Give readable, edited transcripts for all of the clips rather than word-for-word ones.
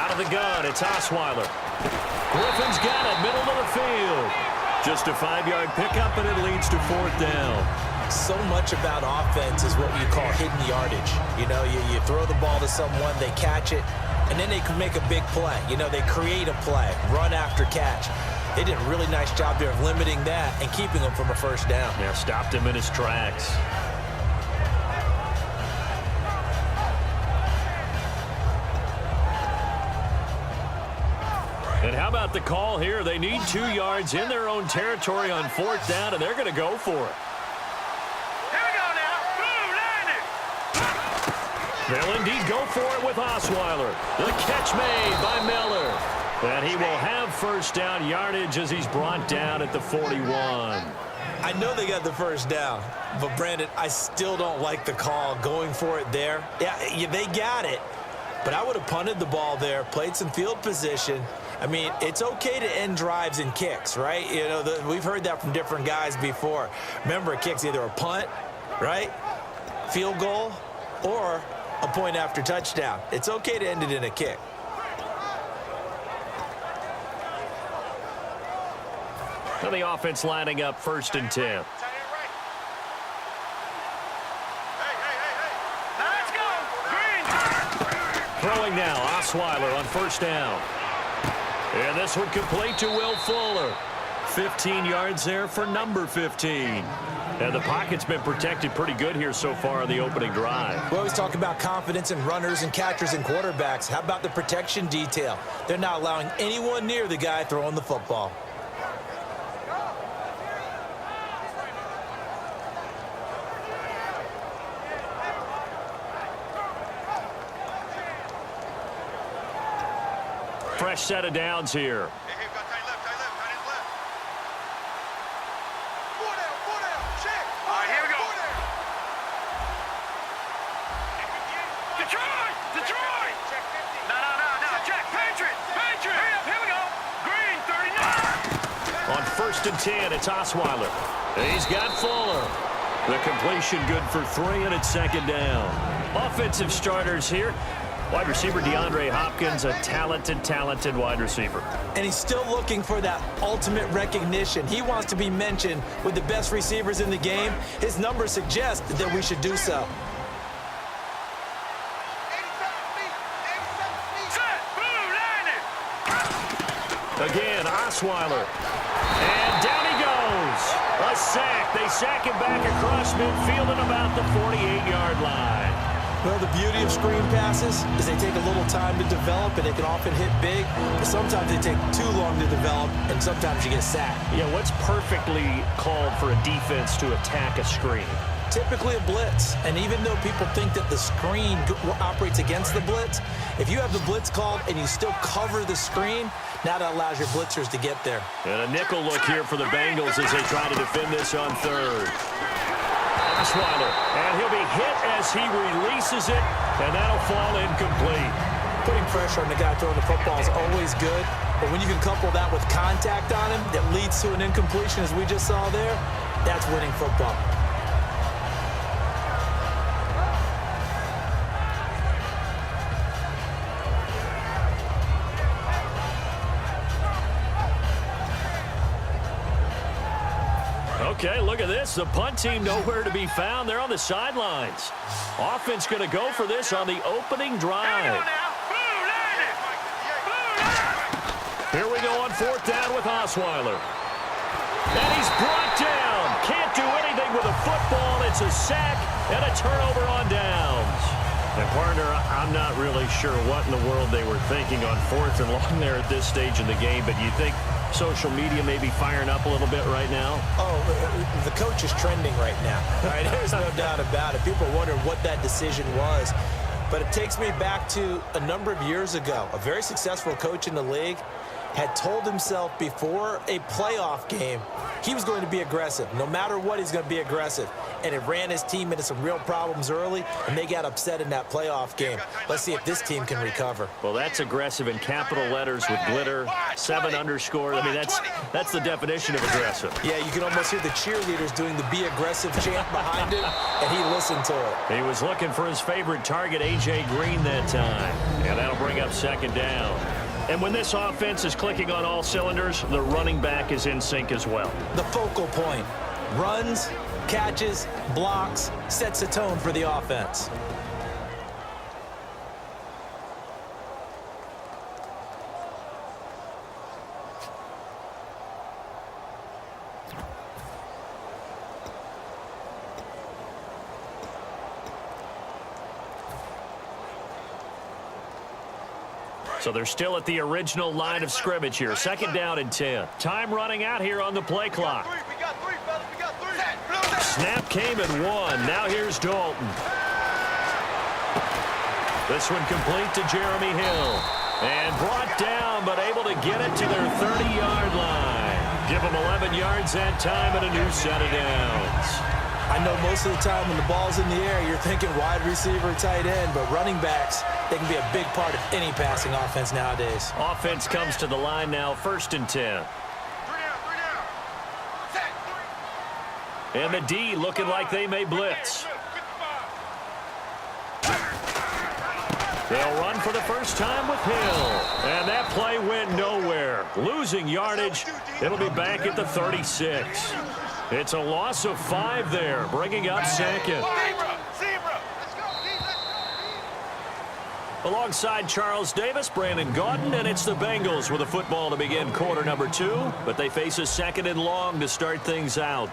Out of the gun, it's Osweiler. Griffin's got it, middle of the field. Just a 5-yard pickup, and it leads to 4th down. So much about offense is what you call hidden yardage. You know, you throw the ball to someone, they catch it, and then they can make a big play. You know, they create a play, run after catch. They did a really nice job there of limiting that and keeping him from a first down. Yeah, stopped him in his tracks. And how about the call here? They need 2 yards in their own territory on 4th down, and they're going to go for it. Here we go now. Blue, landing. They'll indeed go for it with Osweiler. The catch made by Miller. And he will have first down yardage as he's brought down at the 41. I know they got the first down, but, Brandon, I still don't like the call going for it there. Yeah, they got it, but I would have punted the ball there, played some field position. I mean, it's okay to end drives and kicks, right? You know, we've heard that from different guys before. Remember, a kick's either a punt, right, field goal, or a point after touchdown. It's okay to end it in a kick. And the offense lining up 1st and 10. Hey. Now let's go. Green. Throwing now, Osweiler on 1st down. And this one complete to Will Fuller. 15 yards there for number 15. And the pocket's been protected pretty good here so far on the opening drive. We always talk about confidence in runners and catchers and quarterbacks. How about the protection detail? They're not allowing anyone near the guy throwing the football. Fresh set of downs here. Hey, got tight left. Four down. Check. All right, here we go. Detroit. Check 50. No. Check. Patriots. Hurry up, here we go. Green, 39. On 1st and 10, it's Osweiler. He's got Fuller. The completion good for 3, and it's 2nd down. Offensive starters here. Wide receiver DeAndre Hopkins, a talented wide receiver. And he's still looking for that ultimate recognition. He wants to be mentioned with the best receivers in the game. His numbers suggest that we should do so. Set. Blue, landing. Again, Osweiler. And down he goes. A sack. They sack him back across midfield at about the 48-yard line. Well, the beauty of screen passes is they take a little time to develop, and they can often hit big, but sometimes they take too long to develop, and sometimes you get sacked. Yeah, what's perfectly called for a defense to attack a screen? Typically a blitz, and even though people think that the screen operates against the blitz, if you have the blitz called and you still cover the screen, now that allows your blitzers to get there. And a nickel look here for the Bengals as they try to defend this on 3rd. Osweiler, and he'll be hit as he releases it, and that'll fall incomplete. Putting pressure on the guy throwing the football is always good, but when you can couple that with contact on him that leads to an incompletion, as we just saw there, that's winning football. Okay, look at this. The punt team nowhere to be found. They're on the sidelines. Offense going to go for this on the opening drive. Here we go on 4th down with Osweiler. And he's brought down. Can't do anything with a football. It's a sack and a turnover on downs. And, partner, I'm not really sure what in the world they were thinking on 4th and long there at this stage in the game, but you think social media may be firing up a little bit right now? Oh, the coach is trending right now. Right? There's no doubt about it. People wonder what that decision was. But it takes me back to a number of years ago. A very successful coach in the league had told himself before a playoff game he was going to be aggressive. No matter what, he's going to be aggressive. and it ran his team into some real problems early, and they got upset in that playoff game. Let's see if this team can recover. Well, that's aggressive in capital letters with glitter, 7 underscore. I mean, that's the definition of aggressive. Yeah, you can almost hear the cheerleaders doing the be aggressive chant behind it, and he listened to it. He was looking for his favorite target, A.J. Green, that time. And that'll bring up second down. And when this offense is clicking on all cylinders, the running back is in sync as well. The focal point. Runs, catches, blocks, sets the tone for the offense. So they're still at the original line of scrimmage here. Second down and 10. Time running out here on the play clock. We got three, fellas. We got three. Snap came at 1. Now here's Dalton. This one complete to Jeremy Hill. And brought down, but able to get it to their 30-yard line. Give them 11 yards that time and a new set of downs. I know most of the time when the ball's in the air, you're thinking wide receiver, tight end, but running backs, they can be a big part of any passing offense nowadays. Offense comes to the line now, 1st and 10. Three down. Set. And the D looking like they may blitz. They'll run for the first time with Hill. And that play went nowhere. Losing yardage. It'll be back at the 36. It's a loss of 5 there, bringing up second. Zebra. Let's go. Alongside Charles Davis, Brandon Gaudin, and it's the Bengals with a football to begin quarter number 2. But they face a 2nd and long to start things out.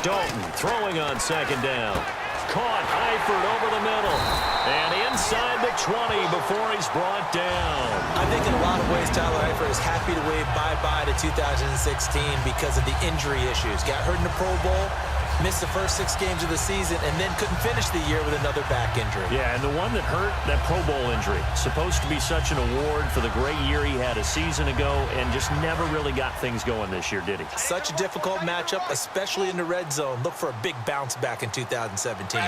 Dalton throwing on 2nd down. Caught Eifert over the middle. And inside the 20 before he's brought down. I think in a lot of ways, Tyler Eifert is happy to wave bye-bye to 2016 because of the injury issues. Got hurt in the Pro Bowl, missed the first 6 games of the season, and then couldn't finish the year with another back injury. Yeah, and the one that hurt, that Pro Bowl injury, supposed to be such an award for the great year he had a season ago and just never really got things going this year, did he? Such a difficult matchup, especially in the red zone. Look for a big bounce back in 2017.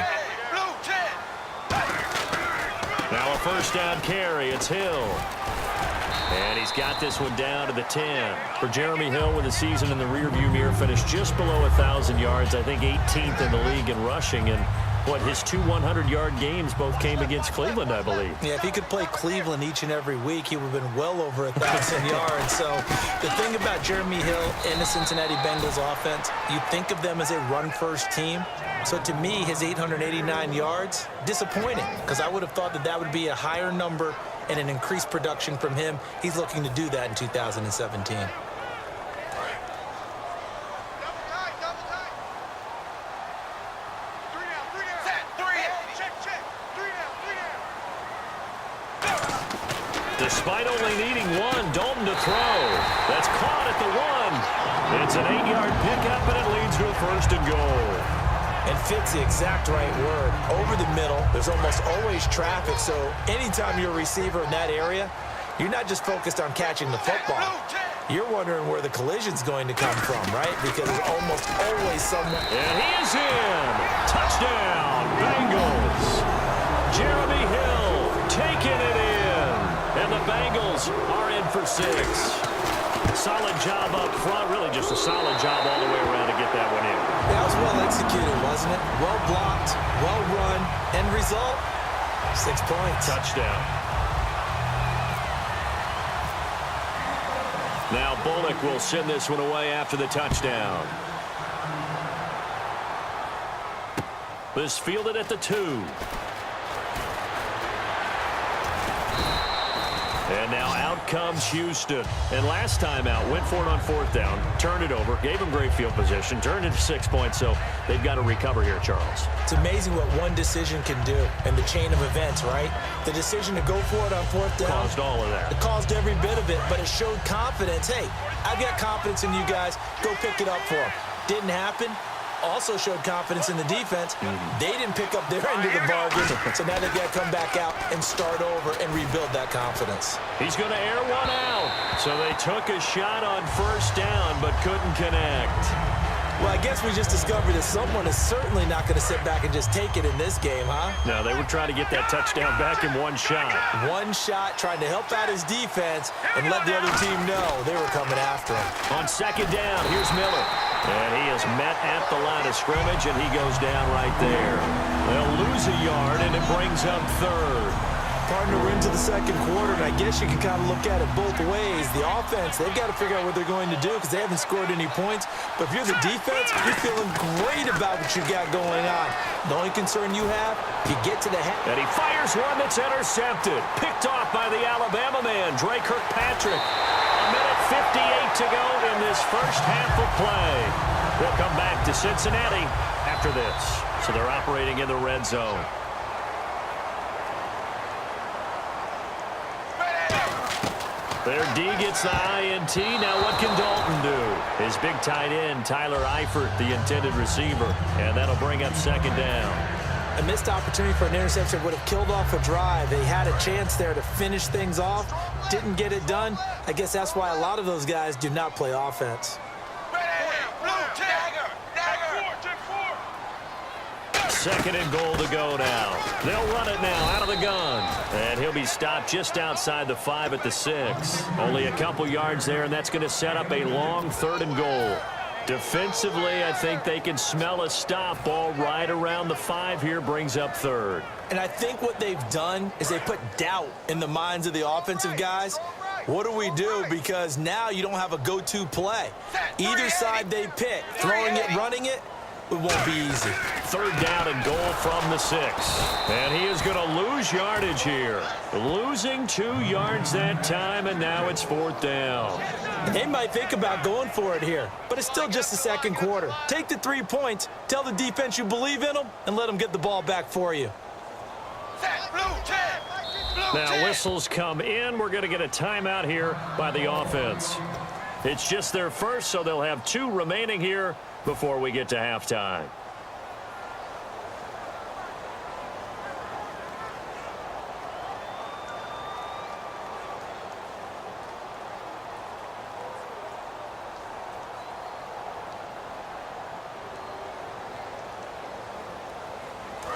Now a 1st down carry. It's Hill. And he's got this one down to the 10. For Jeremy Hill, with the season in the rearview mirror, finished just below 1,000 yards. I think 18th in the league in rushing. And what, his 2 100-yard games both came against Cleveland, I believe. Yeah, if he could play Cleveland each and every week, he would have been well over 1,000 yards. So the thing about Jeremy Hill and the Cincinnati Bengals offense, you think of them as a run-first team. So to me, his 889 yards, disappointing, because I would have thought that that would be a higher number and an increased production from him. He's looking to do that in 2017. Despite only needing 1, Dalton to throw. That's caught at the 1. It's an 8-yard pickup, and it leads to a 1st and goal. And fit's the exact right word. Over the middle, there's almost always traffic, so anytime you're a receiver in that area, you're not just focused on catching the football. You're wondering where the collision's going to come from, right? Because there's almost always someone. And he is in. Touchdown, Bengals. Jeremy Hill taking it in. And the Bengals are in for 6. Solid job up front. Really just a solid job all the way around to get that one in. That was well executed, wasn't it? Well blocked, well run. End result, 6 points. Touchdown. Now Bullock will send this one away after the touchdown. This fielded at the 2. And now out comes Houston. And last time out, went for it on 4th down, turned it over, gave them great field position, turned it to 6 points, so they've got to recover here, Charles. It's amazing what one decision can do in the chain of events, right? The decision to go for it on 4th down. Caused all of that. It caused every bit of it, but it showed confidence. Hey, I've got confidence in you guys. Go pick it up for them. Didn't happen. Also showed confidence in the defense. They didn't pick up their end of the bargain, so now they've got to come back out and start over and rebuild that confidence. He's going to air one out. So they took a shot on 1st down but couldn't connect. Well, I guess we just discovered that someone is certainly not going to sit back and just take it in this game, huh? No, they were trying to get that touchdown back in one shot. One shot, trying to help out his defense and let the other team know they were coming after him. On 2nd down, here's Miller. And he is met at the line of scrimmage, and he goes down right there. They'll lose a yard, and it brings up 3rd. Partner, we're into the 2nd quarter, and I guess you can kind of look at it both ways. The offense, they've got to figure out what they're going to do because they haven't scored any points. But if you're the defense, you're feeling great about what you got going on. The only concern you have, you get to the half. And he fires one that's intercepted. Picked off by the Alabama man, Dre Kirkpatrick. A minute 58 to go in this first half of play. We'll come back to Cincinnati after this. So they're operating in the red zone. Their D gets the INT. Now what can Dalton do? His big tight end, Tyler Eifert, the intended receiver. And that'll bring up 2nd down. A missed opportunity for an interception would have killed off a drive. They had a chance there to finish things off. Didn't get it done. I guess that's why a lot of those guys do not play offense. 2nd and goal to go now. They'll run it now out of the gun. And he'll be stopped just outside the 5 at the 6. Only a couple yards there, and that's going to set up a long 3rd and goal. Defensively, I think they can smell a stop. Ball right around the 5 here brings up 3rd. And I think what they've done is they put doubt in the minds of the offensive guys. What do we do? Because now you don't have a go-to play. Either side they pick, throwing it, running it, it won't be easy. 3rd down and goal from the 6. And he is going to lose yardage here. Losing 2 yards that time, and now it's 4th down. They might think about going for it here, but it's still just the 2nd quarter. Take the 3 points, tell the defense you believe in them, and let them get the ball back for you. Now whistles come in. We're going to get a timeout here by the offense. It's just their first, so they'll have 2 remaining here before we get to halftime.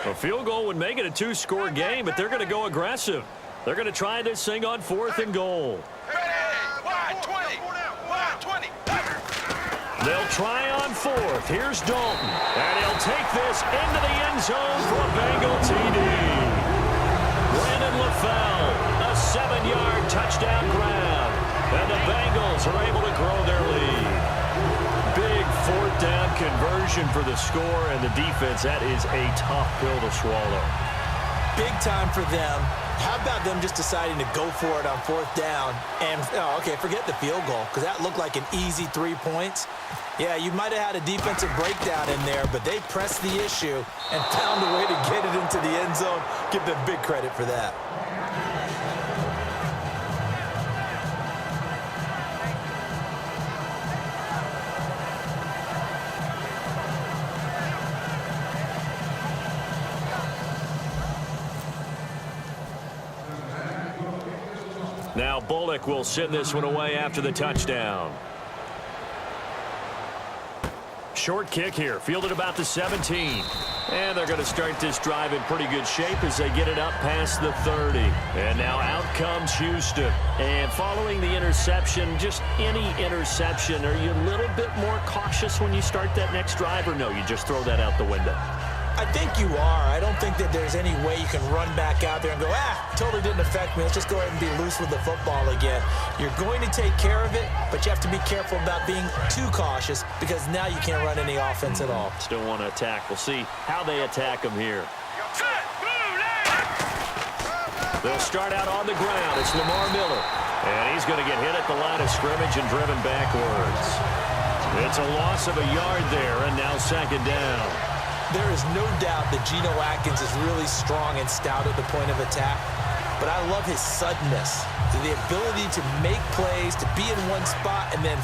A field goal would make it a 2-score game, but they're going to go aggressive. They're going to try this thing on 4th and goal. They'll try on 4th. Here's Dalton. And he'll take this into the end zone for a Bengal TD. Brandon LaFell, a 7-yard touchdown grab. And the Bengals are able to grow their lead. Big 4th down conversion for the score, and the defense, that is a tough pill to swallow. Big time for them. How about them just deciding to go for it on 4th down? And, okay, forget the field goal, because that looked like an easy 3 points. Yeah, you might have had a defensive breakdown in there, but they pressed the issue and found a way to get it into the end zone. Give them big credit for that. Now Bullock will send this one away after the touchdown. Short kick here, fielded about the 17. And they're going to start this drive in pretty good shape as they get it up past the 30. And now out comes Houston. And following the interception, just any interception, are you a little bit more cautious when you start that next drive, or no, you just throw that out the window? I think you are. I don't think that there's any way you can run back out there and go, totally didn't affect me. Let's just go ahead and be loose with the football again. You're going to take care of it, but you have to be careful about being too cautious because now you can't run any offense at all. Still want to attack. We'll see how they attack them here. They'll start out on the ground. It's Lamar Miller. And he's going to get hit at the line of scrimmage and driven backwards. It's a loss of a yard there, and now second down. There is no doubt that Geno Atkins is really strong and stout at the point of attack. But I love his suddenness, the ability to make plays, to be in one spot, and then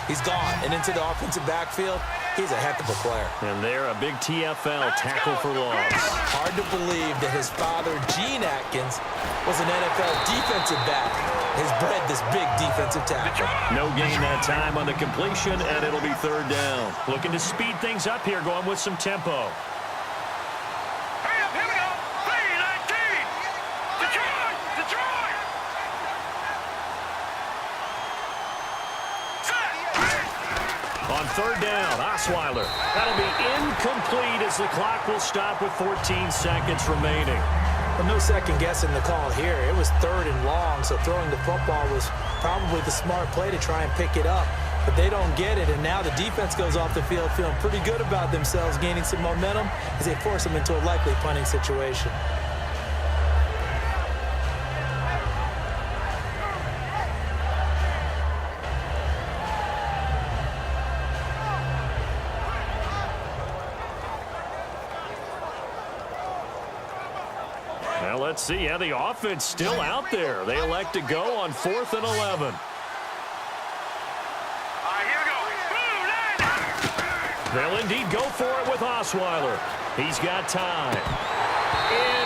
he's gone and into the offensive backfield. He's a heck of a player. And there, a big TFL tackle for loss. Hard to believe that his father, Gene Atkins, was an NFL defensive back. Has bred this big defensive tackle. No gain that time on the completion, and it'll be third down. Looking to speed things up here, going with some tempo. Hurry up, here we go. 3-19. Detroit, Detroit. On third down, Osweiler. That'll be incomplete as the clock will stop with 14 seconds remaining. Well, no second guessing the call here. It was third and long, so throwing the football was probably the smart play to try and pick it up. But they don't get it, and now the defense goes off the field feeling pretty good about themselves, gaining some momentum as they force them into a likely punting situation. Well, let's see. Yeah, the offense still out there. They elect to go on 4th and 11. All right, here we go. Boom, They'll indeed go for it with Osweiler. He's got time.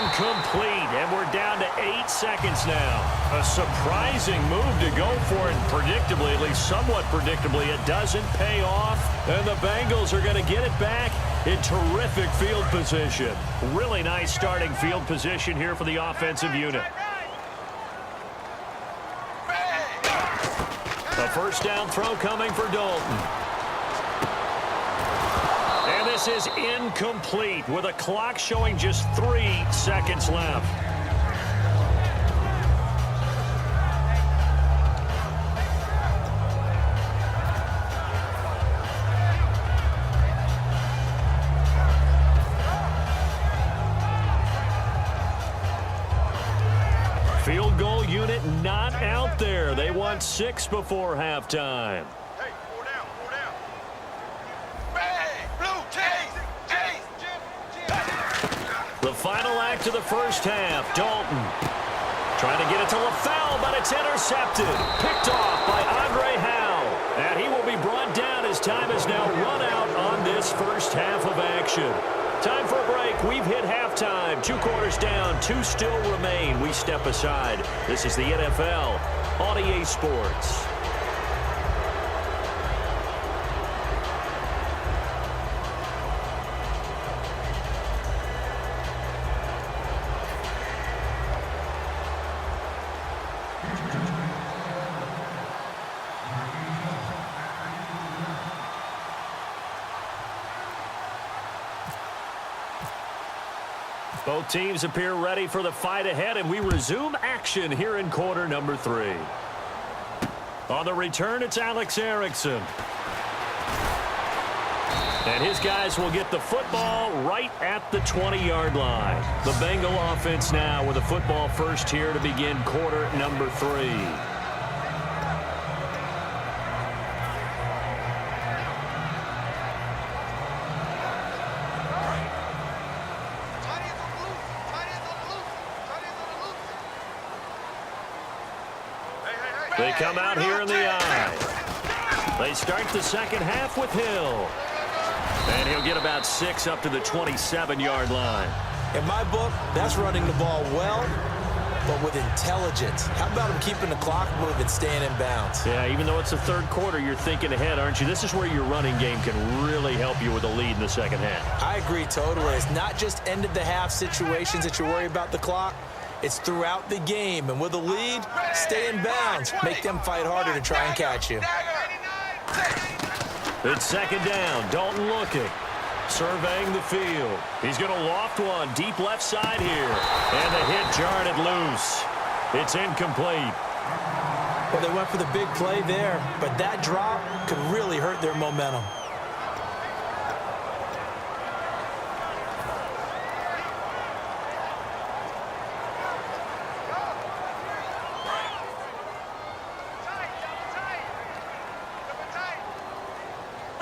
Incomplete, and we're down to 8 seconds now. A surprising move to go for it, and predictably, at least somewhat predictably, it doesn't pay off, and the Bengals are going to get it back in terrific field position. Really nice starting field position here for the offensive unit. A first down throw coming for Dalton. And this is incomplete with a clock showing just 3 seconds left. Field goal unit not out there. They want 6 before halftime. Hey, 4 down, 4 down. Bang! Blue, chase! The final act of the first half. Dalton trying to get it to LaFell, but it's intercepted. Picked off by Andre Howe. And he will be brought down as time is now run out on this first half of action. Time for a break. We've hit halftime. 2 quarters down. 2 still remain. We step aside. This is the NFL on EA Sports. Both teams appear ready for the fight ahead, and we resume action here in quarter number 3. On the return, it's Alex Erickson. And his guys will get the football right at the 20-yard line. The Bengal offense now with the football first here to begin quarter number 3. They come out here in the eye. They start the second half with Hill. And he'll get about 6 up to the 27-yard line. In my book, that's running the ball well, but with intelligence. How about him keeping the clock moving, staying in bounds? Yeah, even though it's the third quarter, you're thinking ahead, aren't you? This is where your running game can really help you with a lead in the second half. I agree totally. It's not just end-of-the-half situations that you worry about the clock. It's throughout the game, and with a lead, stay in bounds. Make them fight harder to try and catch you. It's second down. Dalton looking. Surveying the field. He's going to loft one deep left side here. And the hit jarred it loose. It's incomplete. Well, they went for the big play there, but that drop could really hurt their momentum.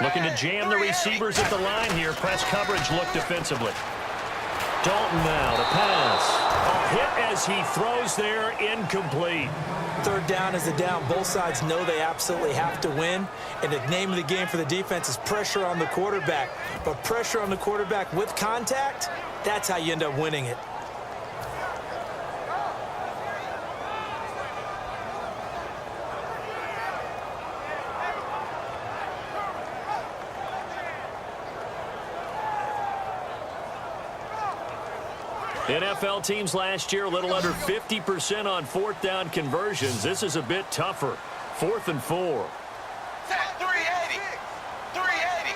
Looking to jam the receivers at the line here. Press coverage look defensively. Dalton now to pass. A hit as he throws there, incomplete. Third down is a down. Both sides know they absolutely have to win. And the name of the game for the defense is pressure on the quarterback. But pressure on the quarterback with contact, that's how you end up winning it. NFL teams last year a little under 50% on fourth down conversions. This is a bit tougher. 4th and 4. Set 380. 380.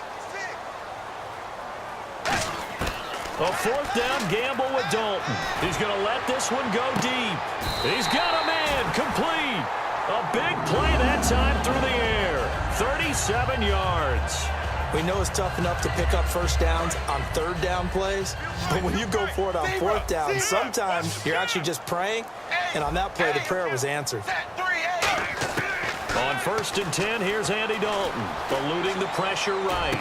A fourth down gamble with Dalton. He's going to let this one go deep. He's got a man complete. A big play that time through the air. 37 yards. We know it's tough enough to pick up first downs on third down plays, but when you go for it on fourth down, sometimes you're actually just praying, and on that play, the prayer was answered. On 1st and 10, here's Andy Dalton, eluding the pressure right.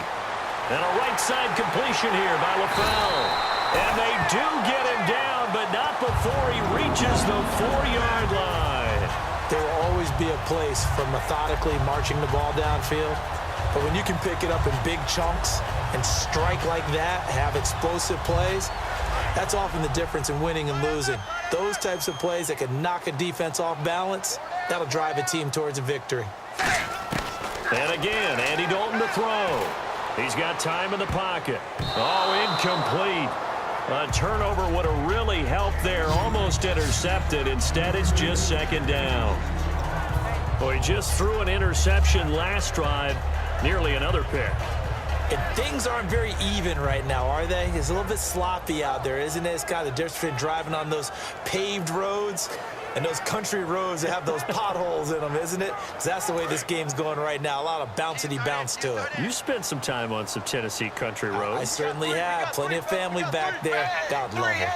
And a right side completion here by LaFell. And they do get him down, but not before he reaches the 4-yard line. There will always be a place for methodically marching the ball downfield. But when you can pick it up in big chunks and strike like that, have explosive plays, that's often the difference in winning and losing. Those types of plays that can knock a defense off balance, that'll drive a team towards a victory. And again, Andy Dalton to throw. He's got time in the pocket. Oh, incomplete. A turnover would have really helped there. Almost intercepted. Instead, it's just 2nd down. Well, he just threw an interception last drive. Nearly another pick. And things aren't very even right now, are they? It's a little bit sloppy out there, isn't it? It's kind of the difference between driving on those paved roads and those country roads that have those potholes in them, isn't it? Because that's the way this game's going right now. A lot of bouncy bounce to it. You spent some time on some Tennessee country roads. I certainly have. Plenty of family back there. God love them.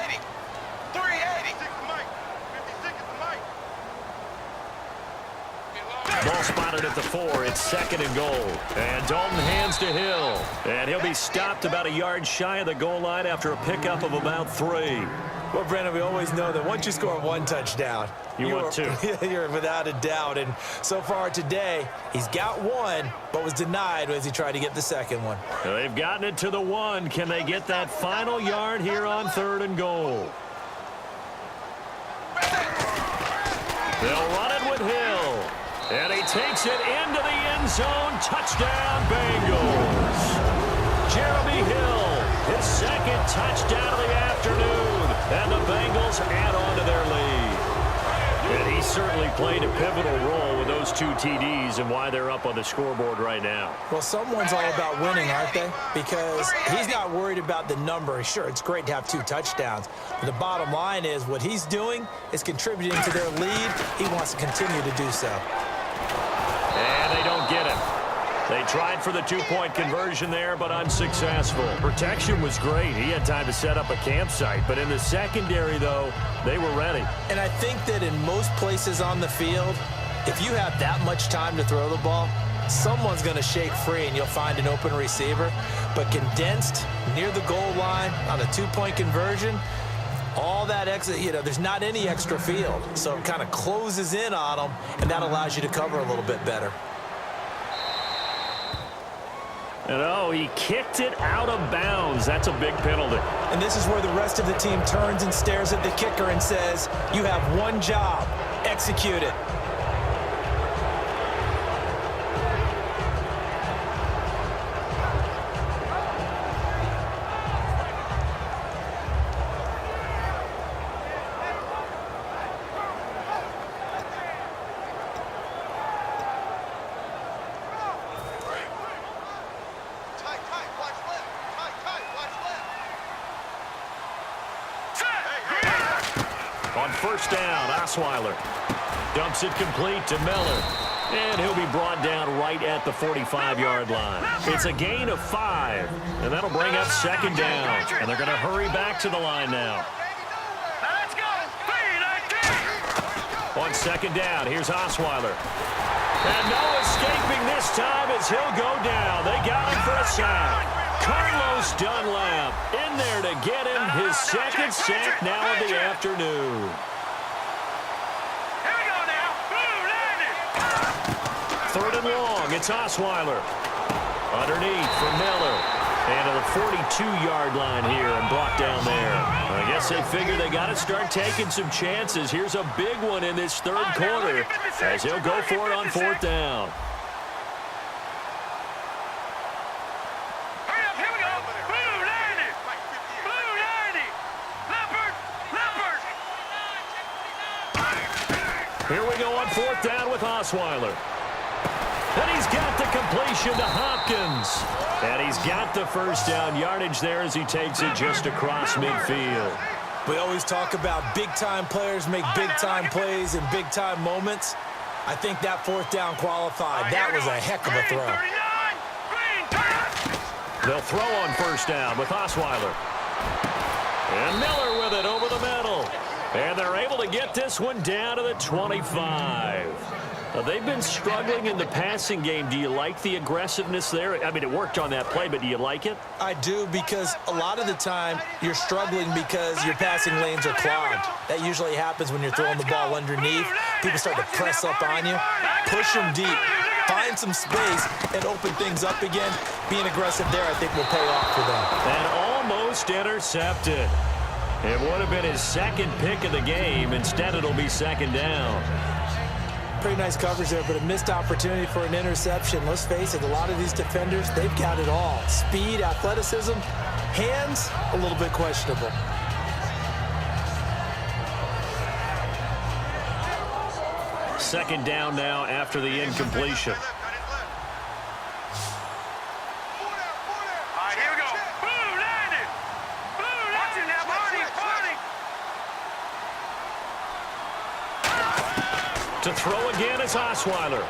380. Ball spotted at the 4. It's 2nd and goal. And Dalton hands to Hill. And he'll be stopped about a yard shy of the goal line after a pickup of about 3. Well, Brandon, we always know that once you score 1 touchdown, you want 2. You're without a doubt. And so far today, he's got 1, but was denied as he tried to get the 2nd one. They've gotten it to the 1. Can they get that final yard here on 3rd and goal? They'll run it with Hill. And he takes it into the end zone. Touchdown, Bengals. Jeremy Hill, his 2nd touchdown of the afternoon. And the Bengals add on to their lead. And he certainly played a pivotal role with those 2 TDs and why they're up on the scoreboard right now. Well, someone's all about winning, aren't they? Because he's not worried about the number. Sure, it's great to have 2 touchdowns. But the bottom line is what he's doing is contributing to their lead. He wants to continue to do so. And they don't get him. They tried for the 2-point conversion there, but unsuccessful. Protection was great. He had time to set up a campsite. But in the secondary, though, they were ready. And I think that in most places on the field, if you have that much time to throw the ball, someone's going to shake free and you'll find an open receiver. But condensed near the goal line on a 2-point conversion, all that extra, there's not any extra field. So it kind of closes in on them, and that allows you to cover a little bit better. And oh, he kicked it out of bounds. That's a big penalty. And this is where the rest of the team turns and stares at the kicker and says, you have 1 job, execute it. On 1st down, Osweiler dumps it complete to Miller. And he'll be brought down right at the 45-yard line. It's a gain of 5, and that'll bring up 2nd down. And they're going to hurry back to the line now. Let's go. On 2nd down, here's Osweiler. And no escaping this time as he'll go down. They got sack. Carlos Dunlap in there to get him his second sack now of the afternoon. Here we go now. Boom, landed. Third and long. It's Osweiler. Underneath for Miller. And to the 42-yard line here and brought down there. I guess they figure they got to start taking some chances. Here's a big one in this third quarter as he'll go for it on fourth down. Hurry up, here we go. Boom, landed. Boom, landed. Leopard. Here we go on fourth down with Osweiler. And he's got the completion to Hopkins. And he's got the first down yardage there as he takes it just across midfield. We always talk about big-time players make big-time plays in big-time moments. I think that fourth down qualified. That was a heck of a throw. They'll throw on first down with Osweiler. And Miller with it over the middle. And they're able to get this one down to the 25. They've been struggling in the passing game. Do you like the aggressiveness there? I mean, it worked on that play, but do you like it? I do, because a lot of the time you're struggling because your passing lanes are clogged. That usually happens when you're throwing the ball underneath. People start to press up on you. Push them deep. Find some space and open things up again. Being aggressive there, I think, will pay off for them. And almost intercepted. It would have been his second pick of the game. Instead, it'll be second down. Pretty nice coverage there, but a missed opportunity for an interception. Let's face it, a lot of these defenders, they've got it all. Speed, athleticism, hands, a little bit questionable. Second down now after the incompletion. All right, here we go. Boom, landed. Boom, watch it now, Barney. To throw again is Osweiler.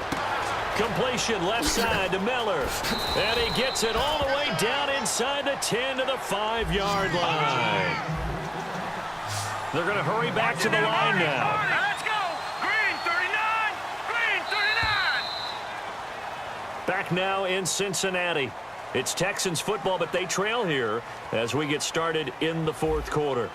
Completion left side to Miller. And he gets it all the way down inside the 10 to the 5-yard line. They're going to hurry back to the line now. Let's go. Green 39. Green 39. Back now in Cincinnati. It's Texans football, but they trail here as we get started in the fourth quarter.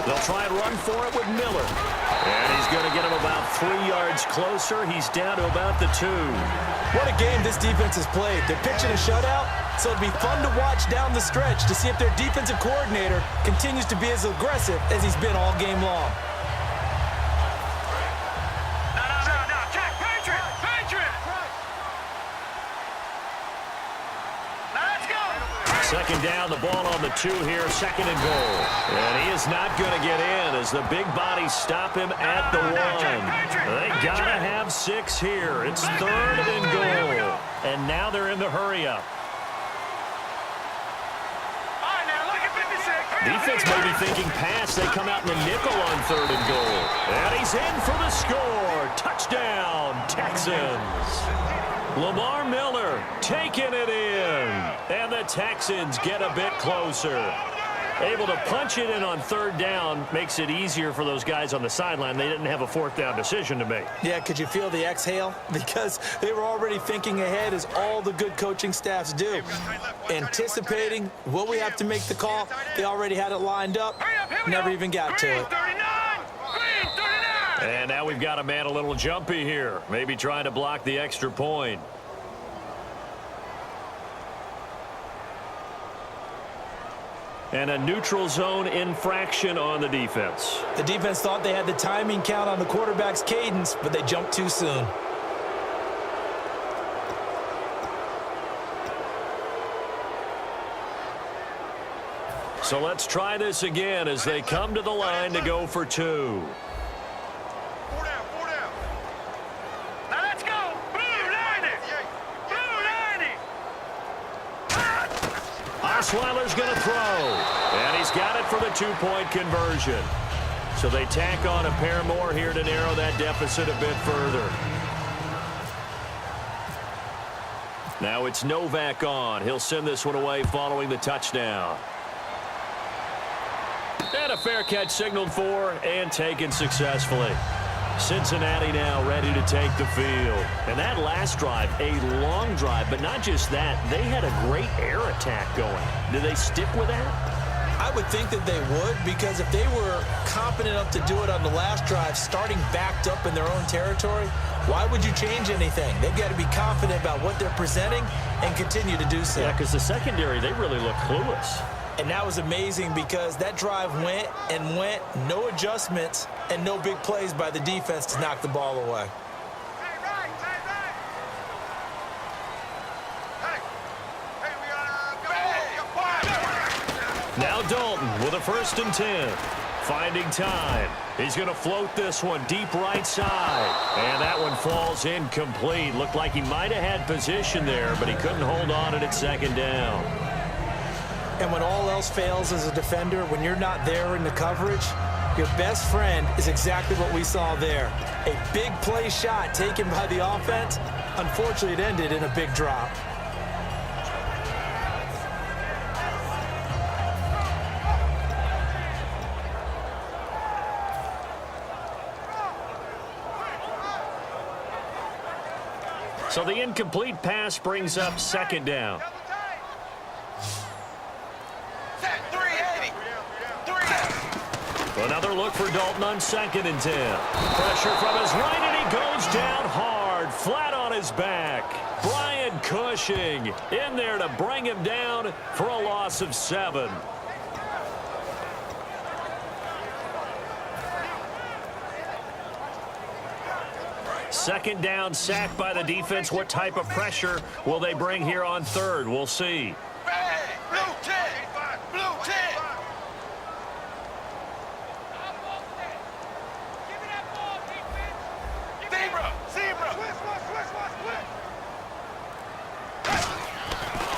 They'll try and run for it with Miller. And he's going to get him about 3 yards closer. He's down to about the 2. What a game this defense has played. They're pitching a shutout, so it'll be fun to watch down the stretch to see if their defensive coordinator continues to be as aggressive as he's been all game long. No, Jack, Patriot. Let's go. Second down, the ball on the 2 here, second and goal. And he is not going to get in as the big bodies stop him at the 1. They got to have 6 here. It's third and goal. And now they're in the hurry-up. All right, now look at 56. Defense may be thinking pass. They come out in the nickel on third and goal. And he's in for the score. Touchdown, Texans. Lamar Miller taking it in. And the Texans get a bit closer. Able to punch it in on third down makes it easier for those guys on the sideline. They didn't have a fourth down decision to make. Yeah, could you feel the exhale? Because they were already thinking ahead, as all the good coaching staffs do. Anticipating, will we have to make the call? They already had it lined up. Never even got to it. And now we've got a man a little jumpy here. Maybe trying to block the extra point. And a neutral zone infraction on the defense. The defense thought they had the timing count on the quarterback's cadence, but they jumped too soon. So let's try this again as they come to the line to go for 2. Now let's go. Blue 90. Blue 90. Osweiler's going to throw. And he's got it for the 2-point conversion. So they tack on a pair more here to narrow that deficit a bit further. Now it's Novak on. He'll send this one away following the touchdown. And a fair catch signaled for and taken successfully. Cincinnati now ready to take the field. And that last drive, a long drive, but not just that. They had a great air attack going. Do they stick with that? I would think that they would, because if they were confident enough to do it on the last drive, starting backed up in their own territory, why would you change anything? They've got to be confident about what they're presenting and continue to do so. Yeah, because the secondary, they really look clueless. And that was amazing because that drive went and went, no adjustments, and no big plays by the defense to knock the ball away. Now Dalton with a 1st and 10. Finding time. He's going to float this one deep right side. And that one falls incomplete. Looked like he might have had position there, but he couldn't hold on at 2nd down. And when all else fails as a defender, when you're not there in the coverage, your best friend is exactly what we saw there. A big play shot taken by the offense. Unfortunately, it ended in a big drop. So the incomplete pass brings up 2nd down. Another look for Dalton on 2nd and 10. Pressure from his right, and he goes down hard, flat on his back. Brian Cushing in there to bring him down for a loss of 7. Second down, sack by the defense. What type of pressure will they bring here on 3rd? We'll see. Blue 10. Blue 10.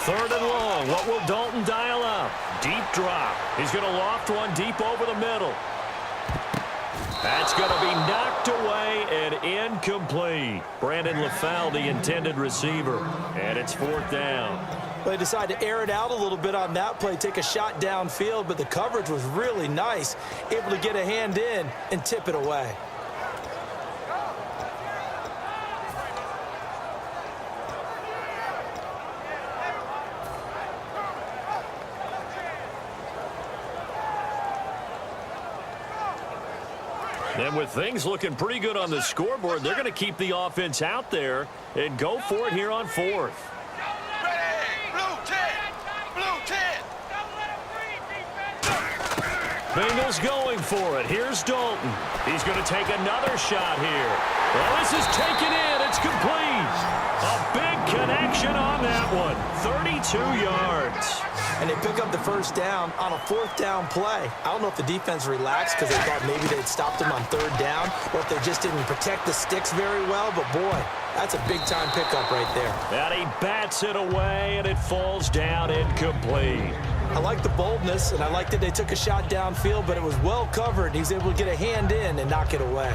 Third and long. What will Dalton dial up? Deep drop. He's going to loft one deep over the middle. That's going to be knocked away and incomplete. Brandon LaFell, the intended receiver. And it's 4th down. They decided to air it out a little bit on that play, take a shot downfield, but the coverage was really nice. Able to get a hand in and tip it away. And with things looking pretty good on the scoreboard, they're going to keep the offense out there and go for it here on 4th. Bengals going for it. Here's Dalton. He's going to take another shot here. Well, this is taken in. It's complete. A big connection on that one. 32 yards. And they pick up the 1st down on a 4th down play. I don't know if the defense relaxed because they thought maybe they'd stopped them on 3rd down, or if they just didn't protect the sticks very well. But, boy, that's a big-time pickup right there. And he bats it away, and it falls down incomplete. I like the boldness, and I like that they took a shot downfield, but it was well covered. He was able to get a hand in and knock it away.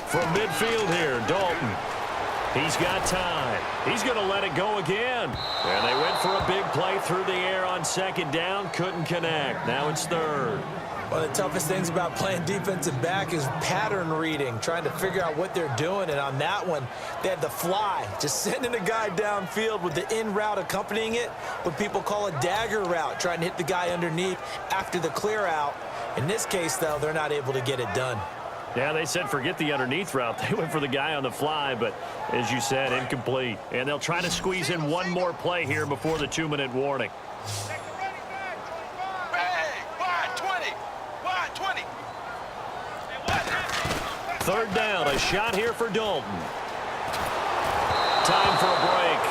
From midfield here, Dalton. He's got time. He's going to let it go again. And they went for a big play through the air on 2nd down. Couldn't connect. Now it's 3rd. One of the toughest things about playing defensive back is pattern reading, trying to figure out what they're doing. And on that one, they had the fly, just sending a guy downfield with the in route accompanying it, what people call a dagger route, trying to hit the guy underneath after the clear out. In this case, though, they're not able to get it done. Yeah, they said forget the underneath route. They went for the guy on the fly, but as you said, incomplete. And they'll try to squeeze in one more play here before the 2-minute warning. Third down, a shot here for Dalton. Time for a break.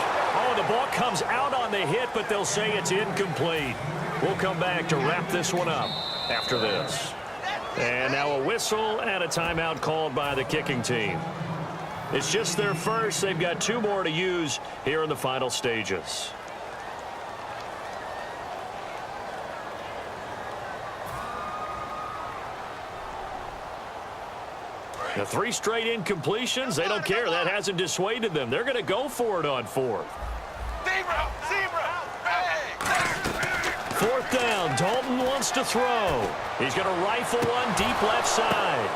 Oh, and the ball comes out on the hit, but they'll say it's incomplete. We'll come back to wrap this one up after this. And now a whistle and a timeout called by the kicking team. It's just their first. They've got 2 more to use here in the final stages. The 3 straight incompletions, they don't care. That hasn't dissuaded them. They're going to go for it on 4th. Zebra! Zebra! Hey! 4th down. Dalton wants to throw. He's going to rifle one deep left side.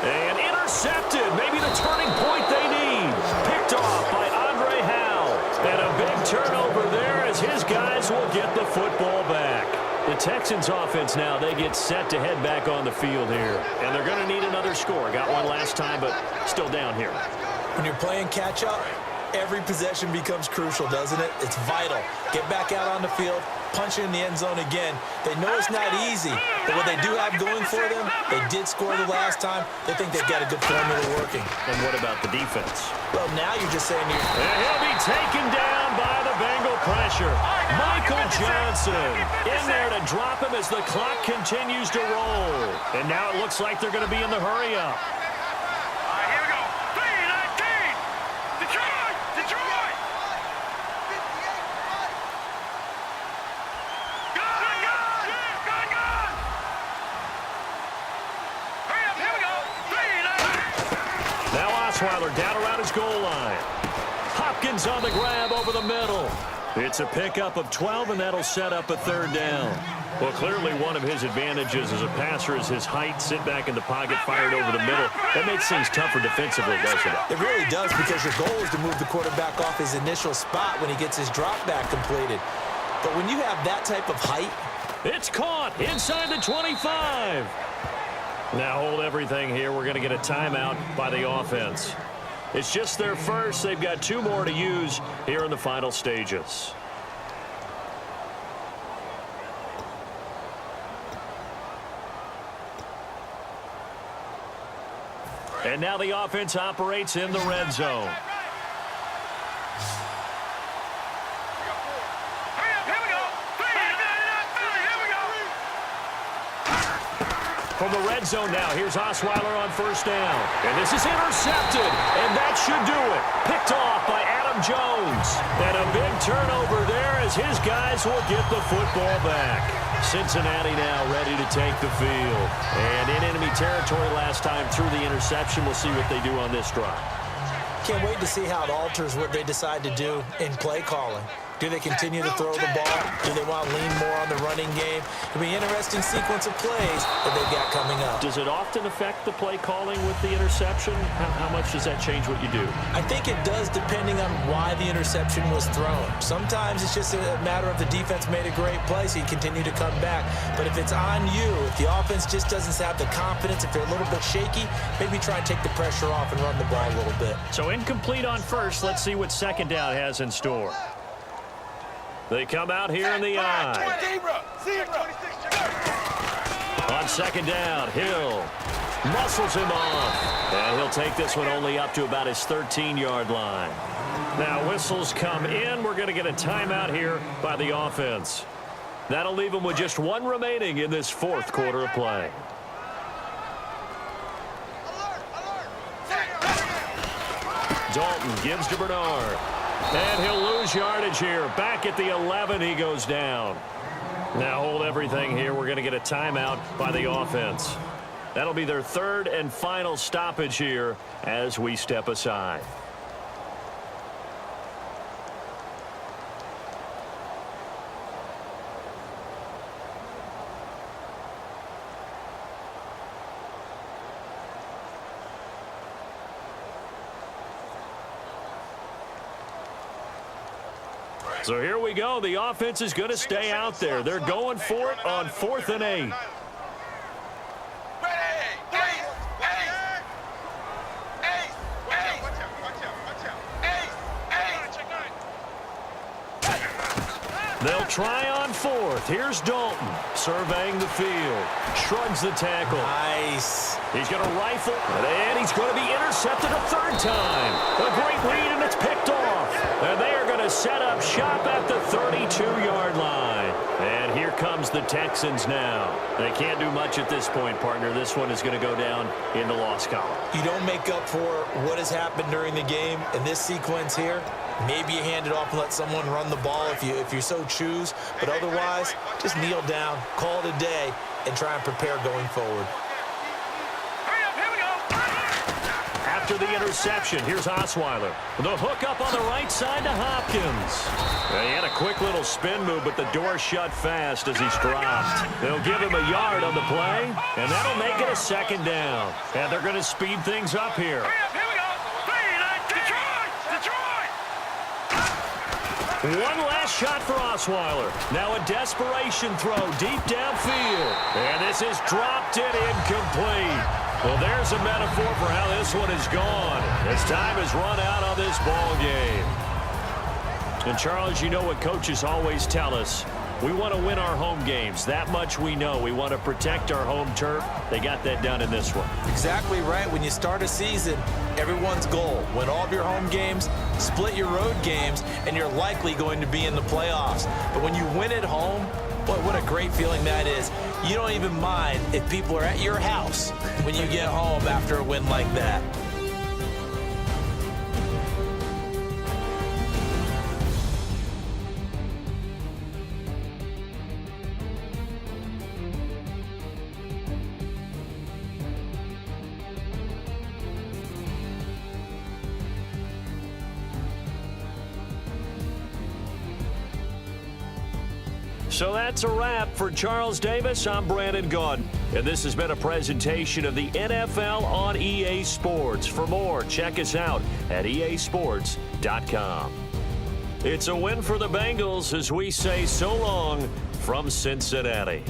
And intercepted. Maybe the turning point they need. Picked off by Andre Howe. And a big turnover there as his guys will get the football back. The Texans offense now, they get set to head back on the field here. And they're going to need another score. Got one last time, but still down here. When you're playing catch-up, every possession becomes crucial, doesn't it? It's vital. Get back out on the field, punch it in the end zone again. They know it's not easy, but what they do have going for them, they did score the last time. They think they've got a good formula working. And what about the defense? Well, now you're just saying And he'll be taken down by the Bengal pressure. Michael Johnson in there to drop him as the clock continues to roll. And now it looks like they're going to be in the hurry-up. All right, here we go. 3-19. Detroit! Detroit! Gun! Gun! Gun! Gun! Hurry up, here we go. 3-19. Now Osweiler down around his goal line. Hopkins on the grab over the middle. It's a pickup of 12, and that'll set up a 3rd down. Well, clearly one of his advantages as a passer is his height. Sit back in the pocket, fired over the middle. That makes things tougher defensively, doesn't it? It really does, because your goal is to move the quarterback off his initial spot when he gets his drop back completed. But when you have that type of height, it's caught inside the 25. Now hold everything here. We're going to get a timeout by the offense. It's just their first. They've got 2 more to use here in the final stages. And now the offense operates in the red zone. Hurry up, here we go. 3-19. Here we go. From the red zone now, here's Osweiler on 1st down. And this is intercepted, and that should do it. Picked off by Adam Jones. And a big turnover there as his guys will get the football back. Cincinnati now ready to take the field. And in enemy territory last time through the interception. We'll see what they do on this drive. can't wait to see how it alters what they decide to do in play calling. Do they continue to throw the ball? Do they want to lean more on the running game? It'll be an interesting sequence of plays that they've got coming up. Does it often affect the play calling with the interception? How much does that change what you do? I think it does, depending on why the interception was thrown. Sometimes it's just a matter of the defense made a great play, so you continue to come back. But if it's on you, if the offense just doesn't have the confidence, if they're a little bit shaky, maybe try and take the pressure off and run the ball a little bit. So incomplete on first. Let's see what second down has in store. They come out here in the eye. On second down, Hill muscles him off. And he'll take this one only up to about his 13-yard line. Now whistles come in. We're going to get a timeout here by the offense. That'll leave them with just one remaining in this fourth quarter of play. Dalton gives to Bernard. And he'll lose yardage here. Back at the 11, he goes down. Now hold everything here. We're going to get a timeout by the offense. That'll be their third and final stoppage here as we step aside. So here we go. The offense is going to stay out there. They're going for it on 4th and 8. They'll try on 4th. Here's Dalton surveying the field. Shrugs the tackle. Nice. He's going to rifle, and he's going to be intercepted a third time. A great read, and it's picked off. And they are going to set up shop at the 32-yard line. And here comes the Texans now. They can't do much at this point, partner. This one is going to go down in the loss column. You don't make up for what has happened during the game in this sequence here. Maybe you hand it off and let someone run the ball if you so choose. But otherwise, just kneel down, call it a day, and try and prepare going forward. Hurry up, here we go. After the interception, here's Osweiler. The hook up on the right side to Hopkins. He had a quick little spin move, but the door shut fast as he's dropped. They'll give him a yard on the play, and that'll make it a second down. And they're going to speed things up here. Hurry up, here we go. Detroit! Detroit! One last shot for Osweiler. Now a desperation throw deep downfield. And this is dropped in incomplete. Well, there's a metaphor for how this one is gone. As time has run out on this ball game. And, Charles, you know what coaches always tell us. We want to win our home games. That much we know. We want to protect our home turf. They got that done in this one. Exactly right. When you start a season, everyone's goal, win all of your home games, split your road games, and you're likely going to be in the playoffs. But when you win at home, boy, what a great feeling that is. You don't even mind if people are at your house when you get home after a win like that. So that's a wrap for Charles Davis. I'm Brandon Gaudin, and this has been a presentation of the NFL on EA Sports. For more, check us out at easports.com. It's a win for the Bengals as we say so long from Cincinnati.